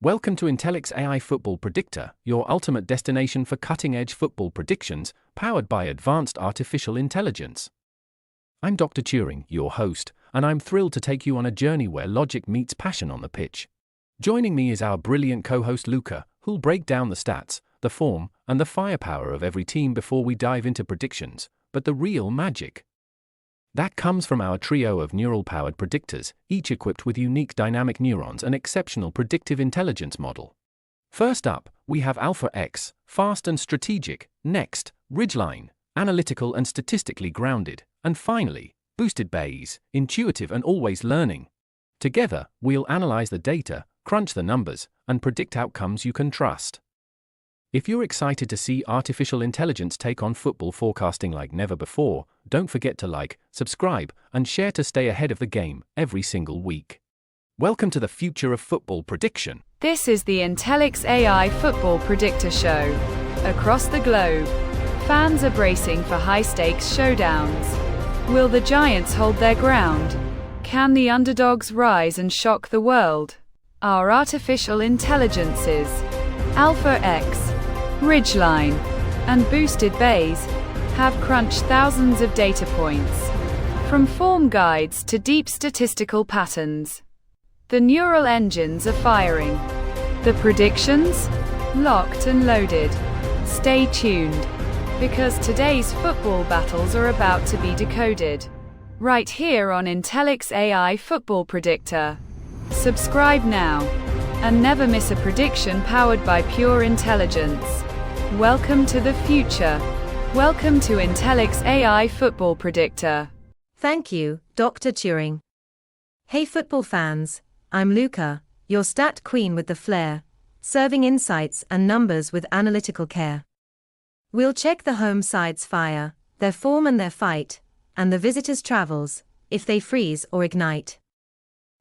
Welcome to Intellic's AI Football Predictor, your ultimate destination for cutting-edge football predictions, powered by advanced artificial intelligence. I'm Dr. Turing, your host, and I'm thrilled to take you on a journey where logic meets passion on the pitch. Joining me is our brilliant co-host Luca, who'll break down the stats, the form, and the firepower of every team before we dive into predictions, but the real magic. That comes from our trio of neural-powered predictors, each equipped with unique dynamic neurons and exceptional predictive intelligence model. First up, we have Alpha X, fast and strategic; next, Ridgeline, analytical and statistically grounded; and finally, Boosted Bayes, intuitive and always learning. Together, we'll analyze the data, crunch the numbers, and predict outcomes you can trust. If you're excited to see artificial intelligence take on football forecasting like never before, don't forget to like, subscribe, and share to stay ahead of the game every single week. Welcome to the future of football prediction. This is the Intellic's AI Football Predictor Show. Across the globe, fans are bracing for high-stakes showdowns. Will the Giants hold their ground? Can the underdogs rise and shock the world? Our artificial intelligences, Alpha X, Ridgeline, and Boosted Bayes, have crunched thousands of data points, from form guides to deep statistical patterns. The neural engines are firing. The predictions? Locked and loaded. Stay tuned, because today's football battles are about to be decoded. Right here on Intellic's AI Football Predictor. Subscribe now, and never miss a prediction powered by pure intelligence. Welcome to the future. Welcome to Intellic's AI Football Predictor. Thank you, Dr. Turing. Hey football fans, I'm Luca, your stat queen with the flair, serving insights and numbers with analytical care. We'll check the home side's fire, their form and their fight, and the visitors' travels, if they freeze or ignite.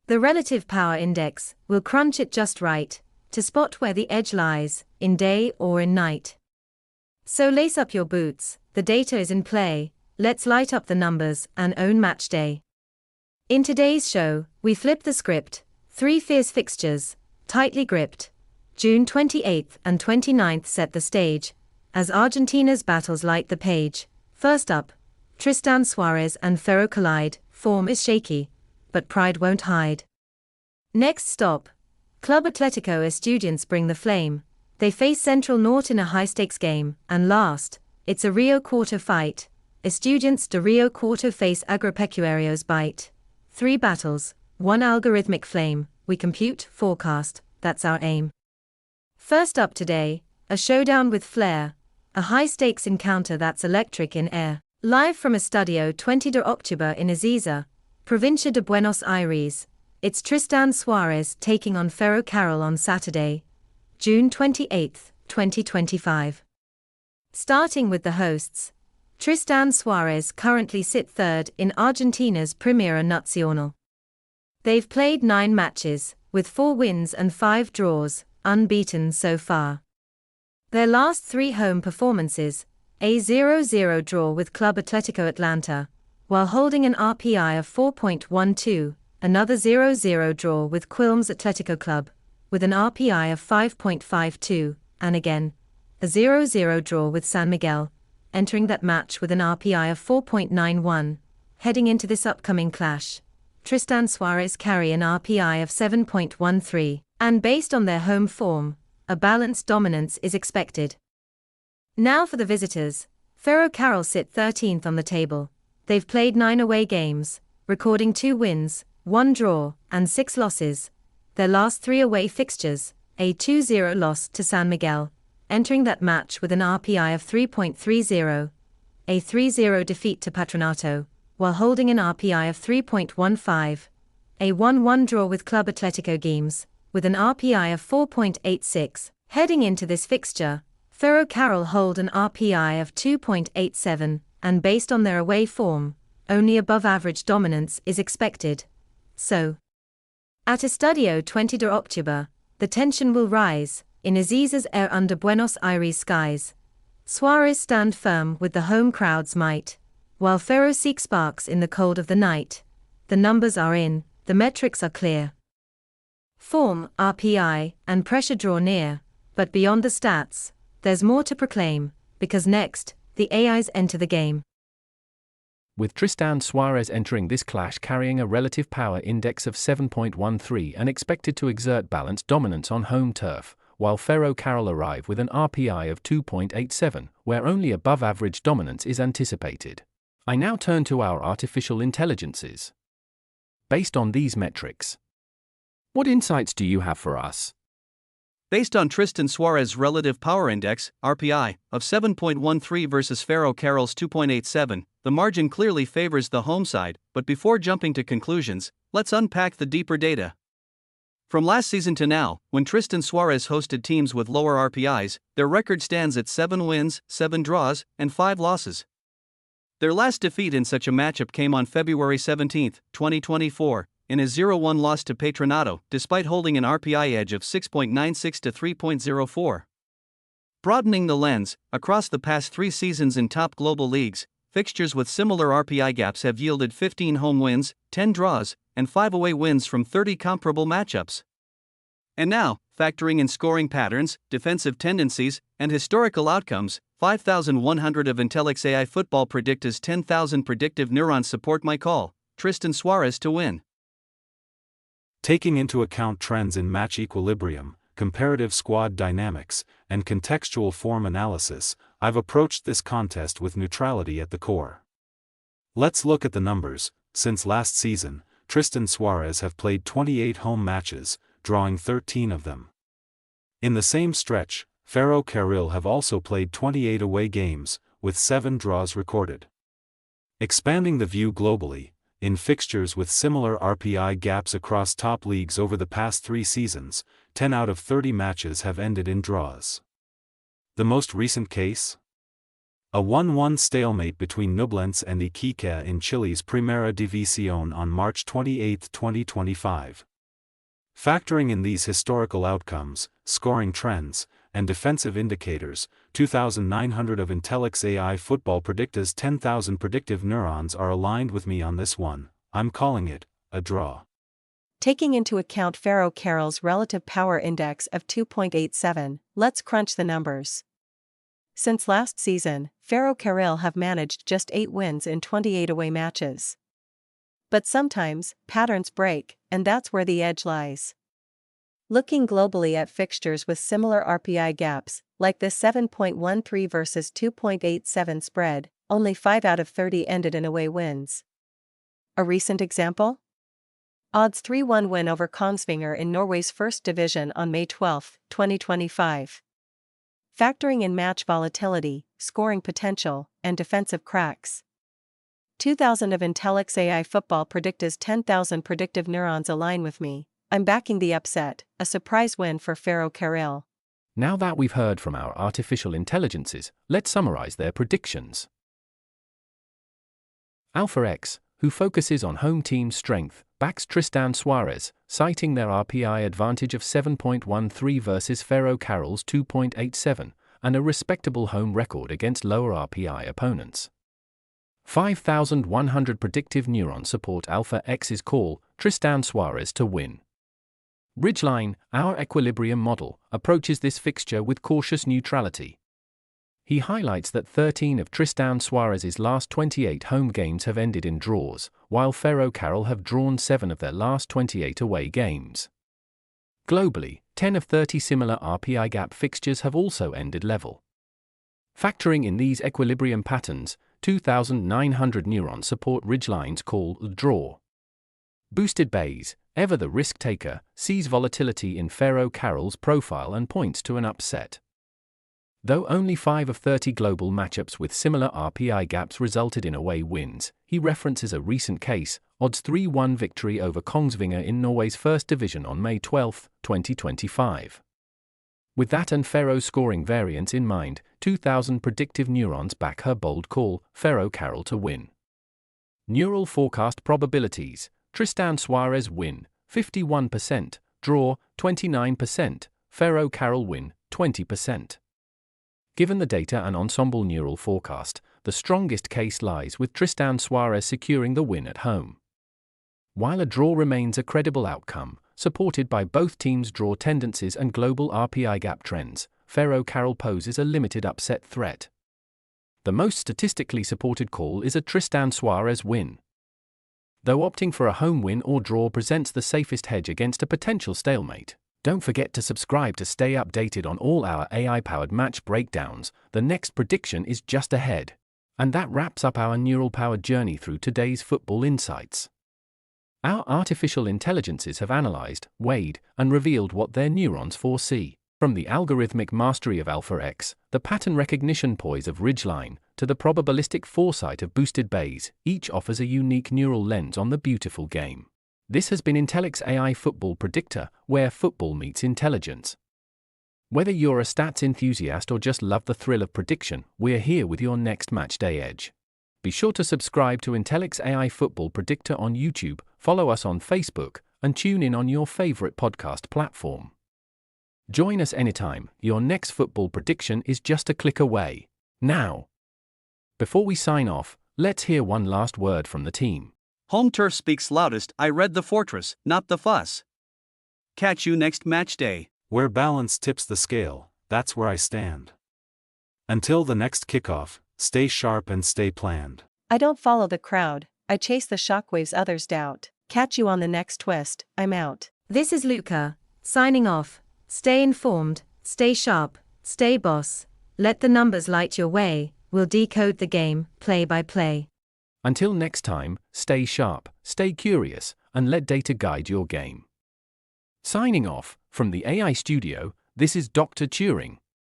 The relative power index, will crunch it just right, to spot where the edge lies, in day or in night. So lace up your boots, the data is in play, let's light up the numbers and own match day. In today's show, we flip the script, 3 fierce fixtures, tightly gripped. June 28th and 29th set the stage, as Argentina's battles light the page. First up, Tristán Suárez and Ferro collide, form is shaky, but pride won't hide. Next stop, Club Atlético Estudiantes bring the flame. They face Central Norte in a high-stakes game, and last, it's a Rio Cuarto fight. Estudiantes de Rio Cuarto face Agropecuarios bite. 3 battles, 1 algorithmic flame, we compute, forecast, that's our aim. First up today, a showdown with flair, a high-stakes encounter that's electric in air. Live from Estadio 20 de Octubre in Ezeiza, Provincia de Buenos Aires, it's Tristán Suárez taking on Ferro Carril on Saturday, June 28, 2025. Starting with the hosts, Tristán Suárez currently sit third in Argentina's Primera Nacional. They've played 9 matches, with 4 wins and 5 draws, unbeaten so far. Their last 3 home performances, a 0-0 draw with Club Atlético Atlanta, while holding an RPI of 4.12, another 0-0 draw with Quilmes Atlético Club, with an RPI of 5.52, and again, a 0-0 draw with San Miguel, entering that match with an RPI of 4.91. Heading into this upcoming clash, Tristán Suárez carry an RPI of 7.13, and based on their home form, a balanced dominance is expected. Now for the visitors, Ferro Carril sit 13th on the table. They've played 9 away games, recording 2 wins, 1 draw, and 6 losses. Their last 3 away fixtures, a 2-0 loss to San Miguel, entering that match with an RPI of 3.30, a 3-0 defeat to Patronato, while holding an RPI of 3.15, a 1-1 draw with Club Atlético Games, with an RPI of 4.86. Heading into this fixture, Ferro Carril hold an RPI of 2.87, and based on their away form, only above-average dominance is expected. So, at Estadio 20 de Octubre, the tension will rise, in Ezeiza's air under Buenos Aires skies. Suárez stand firm with the home crowd's might, while Ferro seek sparks in the cold of the night. The numbers are in, the metrics are clear. form, RPI, and pressure draw near, but beyond the stats, there's more to proclaim, because next, the AIs enter the game. With Tristán Suárez entering this clash carrying a relative power index of 7.13 and expected to exert balanced dominance on home turf, while Ferro Carril arrive with an RPI of 2.87, where only above-average dominance is anticipated. I now turn to our artificial intelligences. Based on these metrics, what insights do you have for us? Based on Tristán Suárez's relative power index, RPI, of 7.13 versus Ferro Carril's 2.87, the margin clearly favors the home side, but before jumping to conclusions, let's unpack the deeper data. From last season to now, when Tristán Suárez hosted teams with lower RPIs, their record stands at 7 wins, 7 draws, and 5 losses. Their last defeat in such a matchup came on February 17, 2024, in a 0-1 loss to Patronato, despite holding an RPI edge of 6.96 to 3.04. Broadening the lens, across the past 3 seasons in top global leagues, fixtures with similar RPI gaps have yielded 15 home wins, 10 draws, and 5 away wins from 30 comparable matchups. And now, factoring in scoring patterns, defensive tendencies, and historical outcomes, 5,100 of Intellic's AI Football Predicta's 10,000 predictive neurons support my call: Tristán Suárez to win. Taking into account trends in match equilibrium, comparative squad dynamics, and contextual form analysis, I've approached this contest with neutrality at the core. Let's look at the numbers. Since last season, Tristán Suárez have played 28 home matches, drawing 13 of them. In the same stretch, Ferro Carril have also played 28 away games, with 7 draws recorded. Expanding the view globally, in fixtures with similar RPI gaps across top leagues over the past 3 seasons, 10 out of 30 matches have ended in draws. The most recent case? A 1-1 stalemate between Ñublense and Iquique in Chile's Primera División on March 28, 2025. Factoring in these historical outcomes, scoring trends, and defensive indicators, 2,900 of Intellic's AI Football Predicta's 10,000 predictive neurons are aligned with me on this one. I'm calling it a draw. Taking into account Ferro Carril's relative power index of 2.87, let's crunch the numbers. Since last season, Ferro Carril have managed just 8 wins in 28 away matches. But sometimes, patterns break, and that's where the edge lies. Looking globally at fixtures with similar RPI gaps, like the 7.13 versus 2.87 spread, only 5 out of 30 ended in away wins. A recent example? Odds 3-1 win over Kongsvinger in Norway's first division on May 12, 2025. Factoring in match volatility, scoring potential, and defensive cracks, 2,000 of Intellic's AI Football Predicta's 10,000 predictive neurons align with me. I'm backing the upset, a surprise win for Ferro Carril. Now that we've heard from our artificial intelligences, let's summarize their predictions. Alpha X, who focuses on home team strength, backs Tristán Suárez, citing their RPI advantage of 7.13 versus Ferro Carril's 2.87, and a respectable home record against lower RPI opponents. 5,100 predictive neurons support Alpha X's call, Tristán Suárez to win. Ridgeline, our equilibrium model, approaches this fixture with cautious neutrality. He highlights that 13 of Tristán Suárez's last 28 home games have ended in draws, while Ferro Carril have drawn 7 of their last 28 away games. Globally, 10 of 30 similar RPI gap fixtures have also ended level. Factoring in these equilibrium patterns, 2,900 neurons support Ridgeline's call draw. Boosted Bayes, ever the risk-taker, sees volatility in Ferro Carril's profile and points to an upset. Though only 5 of 30 global matchups with similar RPI gaps resulted in away wins, he references a recent case, odds 3-1 victory over Kongsvinger in Norway's first division on May 12, 2025. With that and Ferro's scoring variance in mind, 2,000 predictive neurons back her bold call, Ferro Carril to win. Neural forecast probabilities: Tristán Suárez win, 51%, draw, 29%, Ferro Carril win, 20%. Given the data and ensemble neural forecast, the strongest case lies with Tristán Suárez securing the win at home. While a draw remains a credible outcome, supported by both teams' draw tendencies and global RPI gap trends, Ferro Carril poses a limited upset threat. The most statistically supported call is a Tristán Suárez win. Though opting for a home win or draw presents the safest hedge against a potential stalemate. Don't forget to subscribe to stay updated on all our AI-powered match breakdowns. The next prediction is just ahead. And that wraps up our neural-powered journey through today's football insights. Our artificial intelligences have analyzed, weighed, and revealed what their neurons foresee. From the algorithmic mastery of AlphaX, the pattern recognition poise of Ridgeline, to the probabilistic foresight of boosted Bayes, each offers a unique neural lens on the beautiful game. This has been Intellic's AI Football Predictor, where football meets intelligence. Whether you're a stats enthusiast or just love the thrill of prediction, we're here with your next matchday edge. Be sure to subscribe to Intellic's AI Football Predictor on YouTube, follow us on Facebook, and tune in on your favorite podcast platform. Join us anytime, your next football prediction is just a click away. Now, before we sign off, let's hear one last word from the team. Home turf speaks loudest. I read the fortress, not the fuss. Catch you next match day. Where balance tips the scale, that's where I stand. Until the next kickoff, stay sharp and stay planned. I don't follow the crowd, I chase the shockwaves others doubt. Catch you on the next twist, I'm out. This is Luca, signing off. Stay informed, stay sharp, stay boss. Let the numbers light your way, we'll decode the game, play by play. Until next time, stay sharp, stay curious, and let data guide your game. Signing off, from the AI studio, this is Dr. Turing.